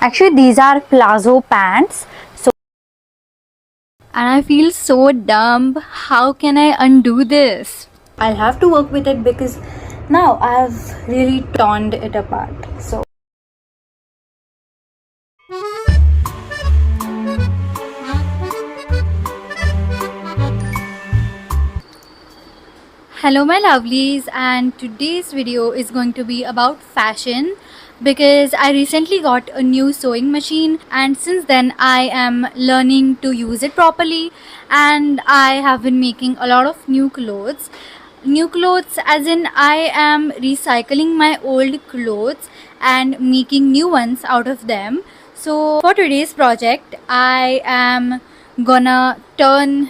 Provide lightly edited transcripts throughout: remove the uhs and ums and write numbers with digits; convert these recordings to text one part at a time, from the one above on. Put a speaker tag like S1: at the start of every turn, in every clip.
S1: Actually, these are palazzo pants. So, and I feel so dumb. How can I undo this? I'll have to work with it because now I've really torn it apart. So, hello my lovelies, and today's video is going to be about fashion because I recently got a new sewing machine, and since then I am learning to use it properly, and I have been making a lot of new clothes as in I am recycling my old clothes and making new ones out of them. So for today's project I am gonna try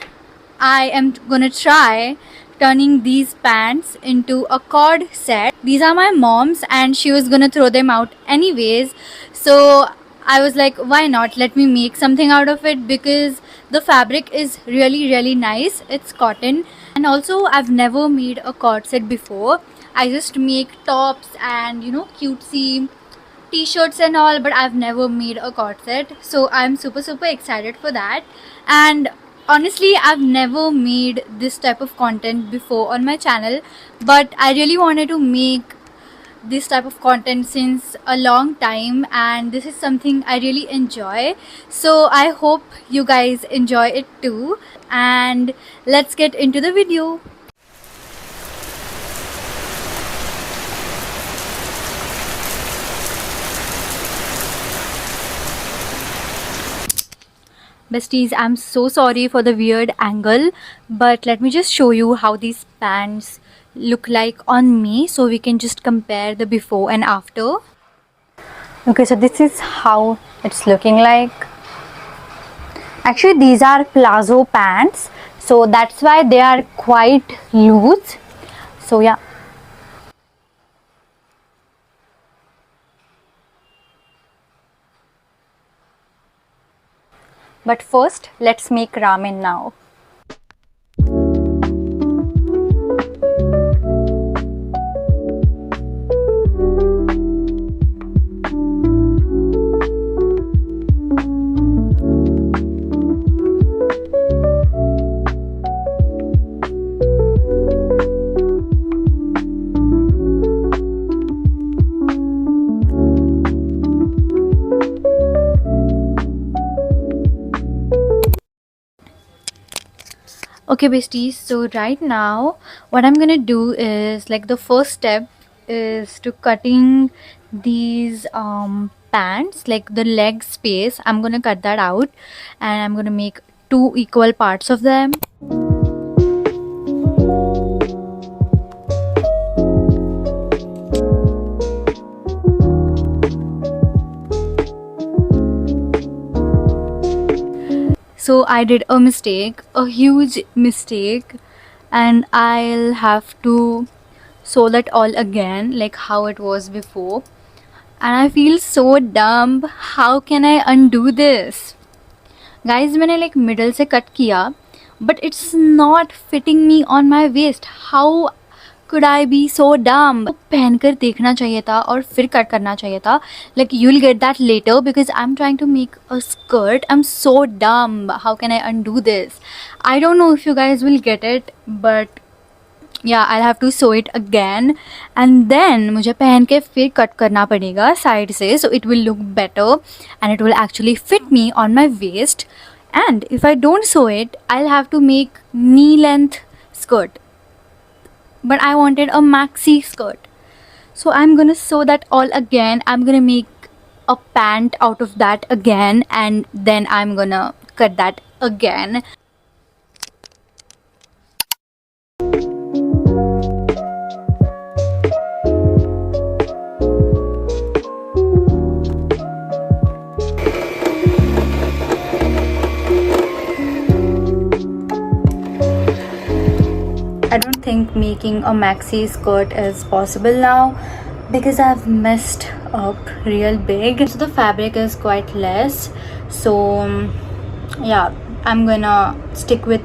S1: turning these pants into a cord set. These are my mom's and she was gonna throw them out anyways, so I was like, why not, let me make something out of it, because the fabric is really nice. It's cotton, and also I've never made a cord set before. I just make tops and cutesy t-shirts and all, but I've never made a cord set, so I'm super excited for that. And honestly, I've never made this type of content before on my channel, but I really wanted to make this type of content since a long time, and this is something I really enjoy, so I hope you guys enjoy it too. And let's get into the video. Besties, I'm so sorry for the weird angle, but let me just show you how these pants look like on me so we can just compare the before and after. Okay, so this is how it's looking like. Actually, these are palazzo pants, so that's why they are quite loose. So yeah. But first, let's make ramen now. Okay besties, so right now what I'm gonna do is, like, the first step is to cutting these pants, like the leg space. I'm gonna cut that out and I'm gonna make two equal parts of them. So I did a mistake, a huge mistake, and I'll have to sew that all again like how it was before. And I feel so dumb. How can I undo this? Guys, मैंने like middle से cut किया, but it's not fitting me on my waist. How could I be so dumb? पहनकर देखना चाहिए था और फिर cut करना चाहिए था. Like, you'll get that later because I'm trying to make a skirt. I'm so dumb. How can I undo this? I don't know if you guys will get it, but yeah, I'll have to sew it again, and then मुझे पहन के फिर cut करना पड़ेगा side से, so it will look better and it will actually fit me on my waist. And if I don't sew it, I'll have to make knee length skirt, but I wanted a maxi skirt, so I'm gonna sew that all again. I'm gonna make a pant out of that again, and then I'm gonna cut that again. I don't think making a maxi skirt is possible now because I've messed up real big. So the fabric is quite less, so yeah, I'm gonna stick with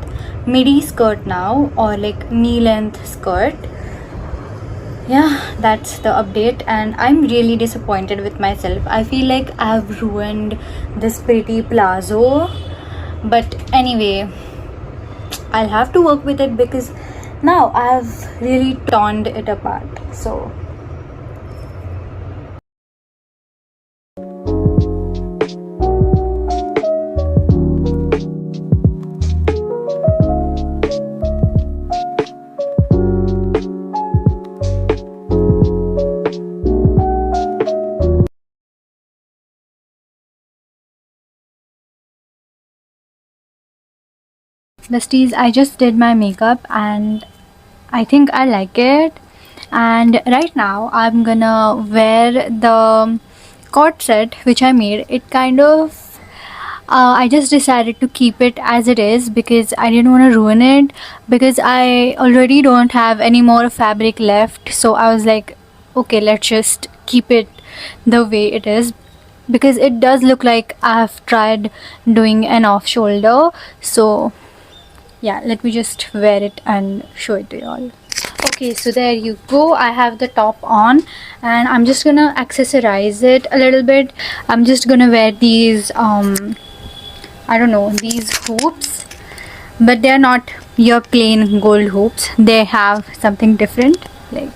S1: midi skirt now, or like knee length skirt. yeah, that's the update, and I'm really disappointed with myself. I feel like I've ruined this pretty plazo, but anyway, I'll have to work with it because now I've really torn it apart. So besties, I just did my makeup and I think I like it. And right now I'm gonna wear the cord set which I made. It kind of I just decided to keep it as it is because I didn't want to ruin it, because I already don't have any more fabric left. So I was like, okay, let's just keep it the way it is, because it does look like I've tried doing an off shoulder. So yeah, let me just wear it and show it to y'all. Okay, so there you go. I have the top on and I'm just gonna accessorize it a little bit. I'm just gonna wear these I don't know, these hoops, but they're not your plain gold hoops. They have something different, like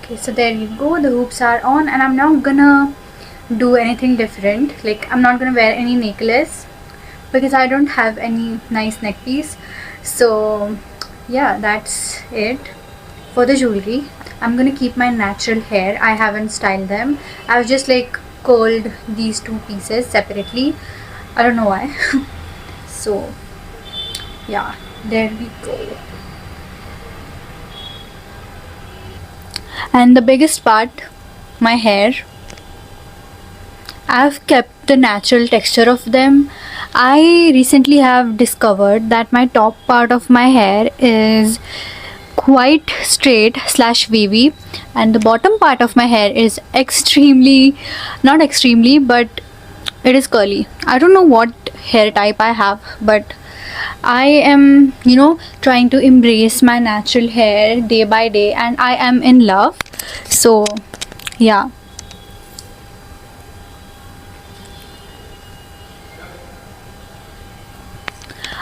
S1: okay, so there you go. The hoops are on and I'm not gonna do anything different. Like, I'm not gonna wear any necklace because I don't have any nice neck piece. So yeah, that's it for the jewelry. I'm gonna keep my natural hair. I haven't styled them. I've just like curled these two pieces separately. I don't know why. So yeah, there we go. And the biggest part, my hair, I've kept the natural texture of them. I recently have discovered that my top part of my hair is quite straight slash wavy, and the bottom part of my hair is extremely, not extremely, but it is curly. I don't know what hair type I have, but I am, trying to embrace my natural hair day by day, and I am in love. So yeah.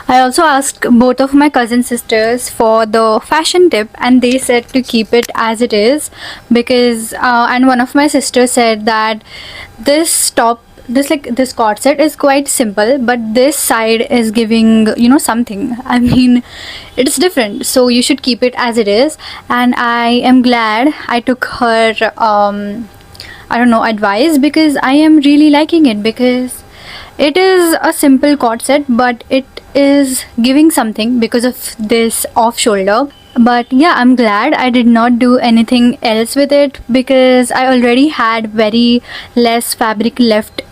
S1: I also asked both of my cousin sisters for the fashion tip, and they said to keep it as it is, because and one of my sisters said that this top, this cord set is quite simple, but this side is giving something. I mean, it's different, so you should keep it as it is. And I am glad I took her I don't know, advice, because I am really liking it, because it is a simple cord set, but it is giving something because of this off shoulder. But yeah, I'm glad I did not do anything else with it, because I already had very less fabric left.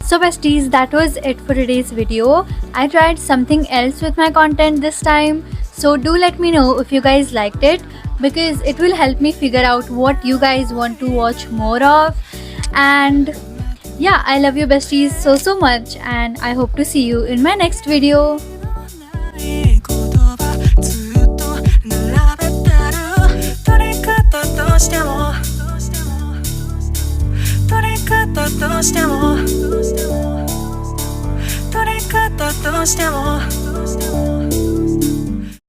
S1: So besties, that was it for today's video. I tried something else with my content this time, so do let me know if you guys liked it, because it will help me figure out what you guys want to watch more of. And yeah, I love you besties so much, and I hope to see you in my next video.